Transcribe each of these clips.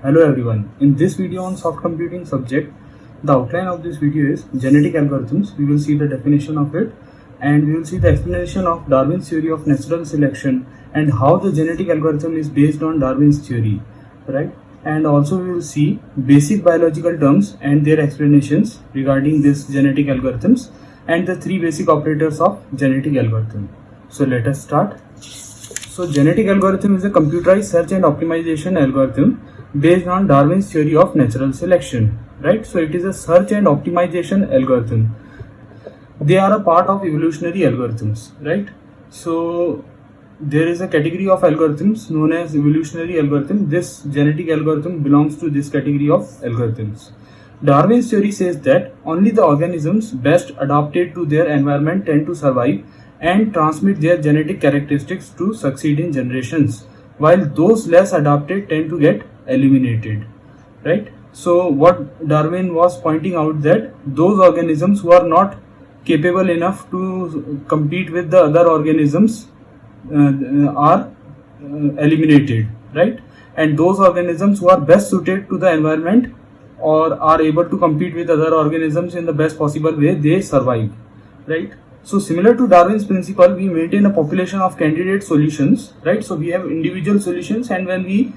Hello everyone. In this video on soft computing subject, the outline of this video is genetic algorithms. We will see the definition of it and we will see the explanation of Darwin's theory of natural selection and how the genetic algorithm is based on Darwin's theory, right? And also we will see basic biological terms and their explanations regarding this genetic algorithms and the three basic operators of genetic algorithm. So let us start. So genetic algorithm is a computerized search and optimization algorithm based on Darwin's theory of natural selection, right? So it is a search and optimization algorithm. They are a part of evolutionary algorithms, right? So there is a category of algorithms known as evolutionary algorithm. This genetic algorithm belongs to this category of algorithms. Darwin's theory says that only the organisms best adapted to their environment tend to survive and transmit their genetic characteristics to succeeding generations, while those less adapted tend to get eliminated, right? So what Darwin was pointing out that those organisms who are not capable enough to compete with the other organisms are eliminated, right? And those organisms who are best suited to the environment or are able to compete with other organisms in the best possible way, they survive, right? So similar to Darwin's principle, we maintain a population of candidate solutions, right? So we have individual solutions, and when we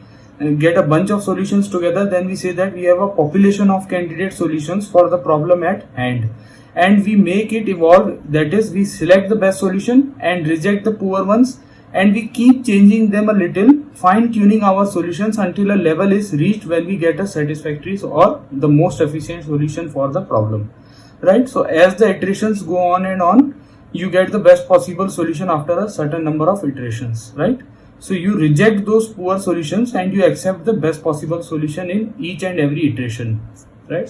get a bunch of solutions together, then we say that we have a population of candidate solutions for the problem at hand, and we make it evolve. That is, we select the best solution and reject the poor ones, and we keep changing them a little, fine tuning our solutions until a level is reached when we get a satisfactory or the most efficient solution for the problem, right? So as the iterations go on and on, you get the best possible solution after a certain number of iterations, right? So you reject those poor solutions and you accept the best possible solution in each and every iteration, right?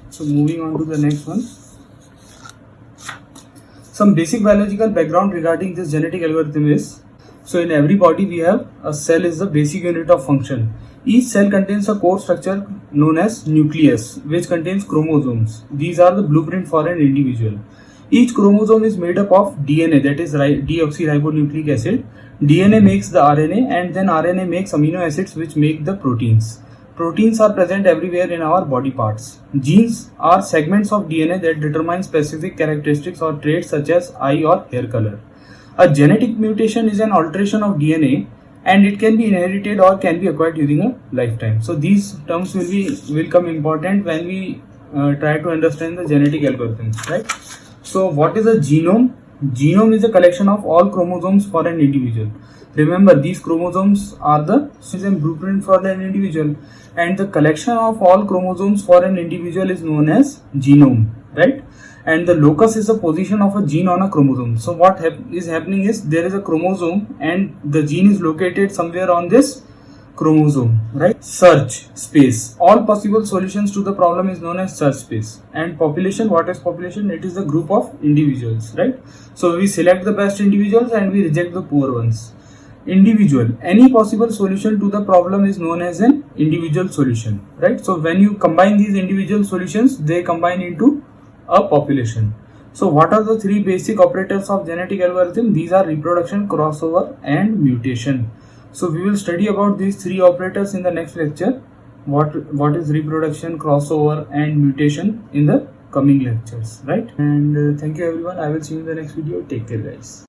So moving on to the next one. Some basic biological background regarding this genetic algorithm is, so in every body we have a cell is the basic unit of function. Each cell contains a core structure known as nucleus, which contains chromosomes. These are the blueprint for an individual. Each chromosome is made up of DNA, that is deoxyribonucleic acid. DNA makes the RNA, and then RNA makes amino acids which make the proteins. Proteins are present everywhere in our body parts. Genes are segments of DNA that determine specific characteristics or traits such as eye or hair color. A genetic mutation is an alteration of DNA, and it can be inherited or can be acquired during a lifetime. So these terms will come important when we try to understand the genetic algorithms, right? So what is a genome? Genome is a collection of all chromosomes for an individual. Remember, these chromosomes are the blueprint for an individual, and the collection of all chromosomes for an individual is known as genome, right? And the locus is the position of a gene on a chromosome. So what is happening is there is a chromosome and the gene is located somewhere on this chromosome, right? Search space. All possible solutions to the problem is known as search space. And population, what is population? It is the group of individuals, right? So we select the best individuals and we reject the poor ones. Individual, any possible solution to the problem is known as an individual solution, right? So when you combine these individual solutions, they combine into a population. So what are the three basic operators of genetic algorithm? These are reproduction, crossover and mutation. So we will study about these three operators in the next lecture. What is reproduction, crossover and mutation in the coming lectures, right? And thank you everyone. I will see you in the next video. Take care guys.